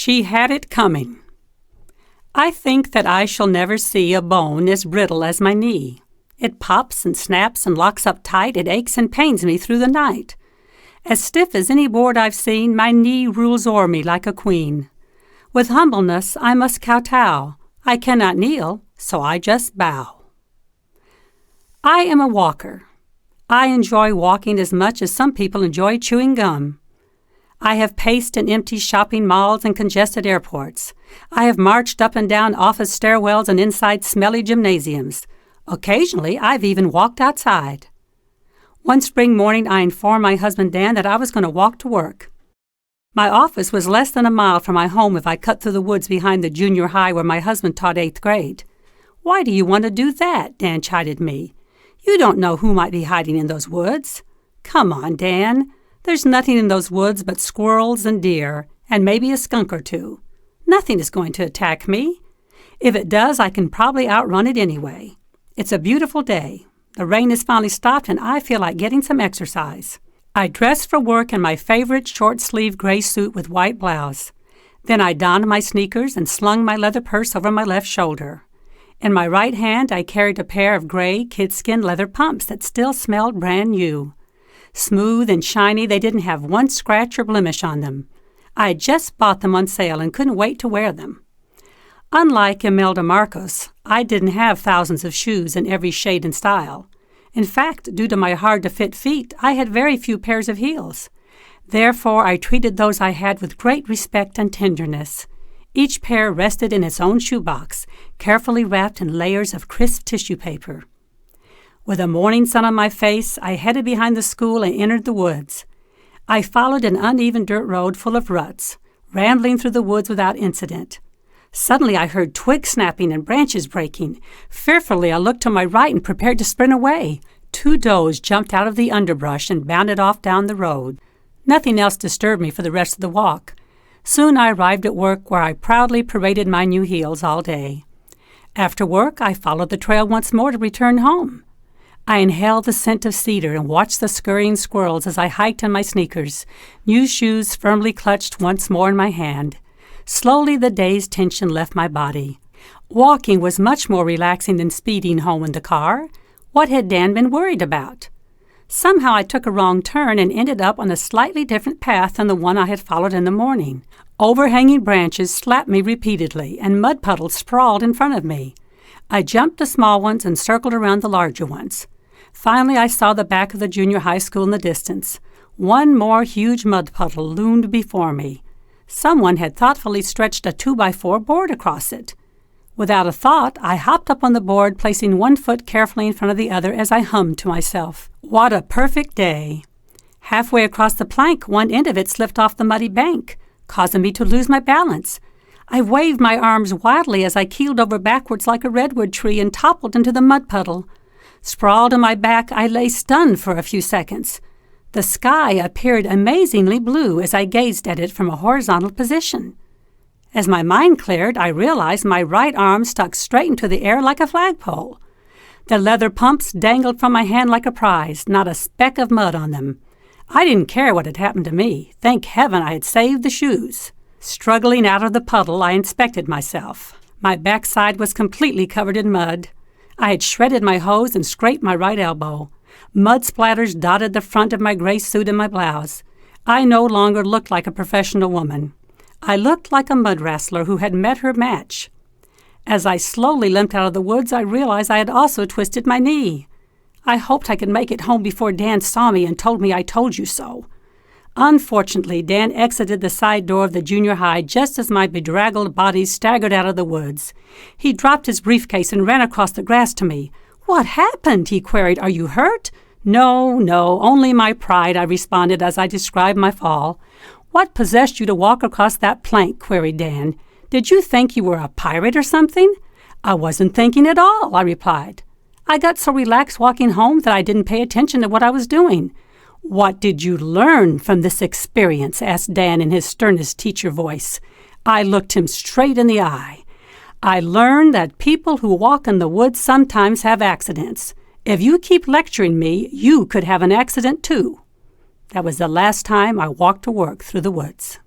She had it coming. I think that I shall never see a bone as brittle as my knee. It pops and snaps and locks up tight. It aches and pains me through the night. As stiff as any board I've seen, my knee rules o'er me like a queen. With humbleness I must kowtow. I cannot kneel, so I just bow. I am a walker. I enjoy walking as much as some people enjoy chewing gum. I have paced in empty shopping malls and congested airports. I have marched up and down office stairwells and inside smelly gymnasiums. Occasionally, I've even walked outside. One spring morning, I informed my husband Dan that I was going to walk to work. My office was less than a mile from my home if I cut through the woods behind the junior high where my husband taught 8th grade. "Why do you want to do that?" Dan chided me. "You don't know who might be hiding in those woods." "Come on, Dan. There's nothing in those woods but squirrels and deer, and maybe a skunk or two. Nothing is going to attack me. If it does, I can probably outrun it anyway. It's a beautiful day. The rain has finally stopped, and I feel like getting some exercise." I dressed for work in my favorite short-sleeved gray suit with white blouse. Then I donned my sneakers and slung my leather purse over my left shoulder. In my right hand, I carried a pair of gray kidskin leather pumps that still smelled brand new. Smooth and shiny, they didn't have one scratch or blemish on them. I had just bought them on sale and couldn't wait to wear them. Unlike Imelda Marcos, I didn't have thousands of shoes in every shade and style. In fact, due to my hard-to-fit feet, I had very few pairs of heels. Therefore, I treated those I had with great respect and tenderness. Each pair rested in its own shoebox, carefully wrapped in layers of crisp tissue paper. With the morning sun on my face, I headed behind the school and entered the woods. I followed an uneven dirt road full of ruts, rambling through the woods without incident. Suddenly I heard twigs snapping and branches breaking. Fearfully I looked to my right and prepared to sprint away. 2 does jumped out of the underbrush and bounded off down the road. Nothing else disturbed me for the rest of the walk. Soon I arrived at work, where I proudly paraded my new heels all day. After work, I followed the trail once more to return home. I inhaled the scent of cedar and watched the scurrying squirrels as I hiked in my sneakers, new shoes firmly clutched once more in my hand. Slowly the day's tension left my body. Walking was much more relaxing than speeding home in the car. What had Dan been worried about? Somehow I took a wrong turn and ended up on a slightly different path than the one I had followed in the morning. Overhanging branches slapped me repeatedly, and mud puddles sprawled in front of me. I jumped the small ones and circled around the larger ones. Finally, I saw the back of the junior high school in the distance. One more huge mud puddle loomed before me. Someone had thoughtfully stretched a 2x4 board across it. Without a thought, I hopped up on the board, placing one foot carefully in front of the other as I hummed to myself. What a perfect day! Halfway across the plank, one end of it slipped off the muddy bank, causing me to lose my balance. I waved my arms wildly as I keeled over backwards like a redwood tree and toppled into the mud puddle. Sprawled on my back, I lay stunned for a few seconds. The sky appeared amazingly blue as I gazed at it from a horizontal position. As my mind cleared, I realized my right arm stuck straight into the air like a flagpole. The leather pumps dangled from my hand like a prize, not a speck of mud on them. I didn't care what had happened to me. Thank heaven I had saved the shoes. Struggling out of the puddle, I inspected myself. My backside was completely covered in mud. I had shredded my hose and scraped my right elbow. Mud splatters dotted the front of my gray suit and my blouse. I no longer looked like a professional woman. I looked like a mud wrestler who had met her match. As I slowly limped out of the woods, I realized I had also twisted my knee. I hoped I could make it home before Dan saw me and told me I told you so. Unfortunately, Dan exited the side door of the junior high just as my bedraggled body staggered out of the woods. He dropped his briefcase and ran across the grass to me. "What happened?" he queried. "Are you hurt?" No, only my pride," I responded as I described my fall. "What possessed you to walk across that plank?" queried Dan. "Did you think you were a pirate or something?" "I wasn't thinking at all," I replied. "I got so relaxed walking home that I didn't pay attention to what I was doing." "What did you learn from this experience?" asked Dan in his sternest teacher voice. I looked him straight in the eye. "I learned that people who walk in the woods sometimes have accidents. If you keep lecturing me, you could have an accident too." That was the last time I walked to work through the woods.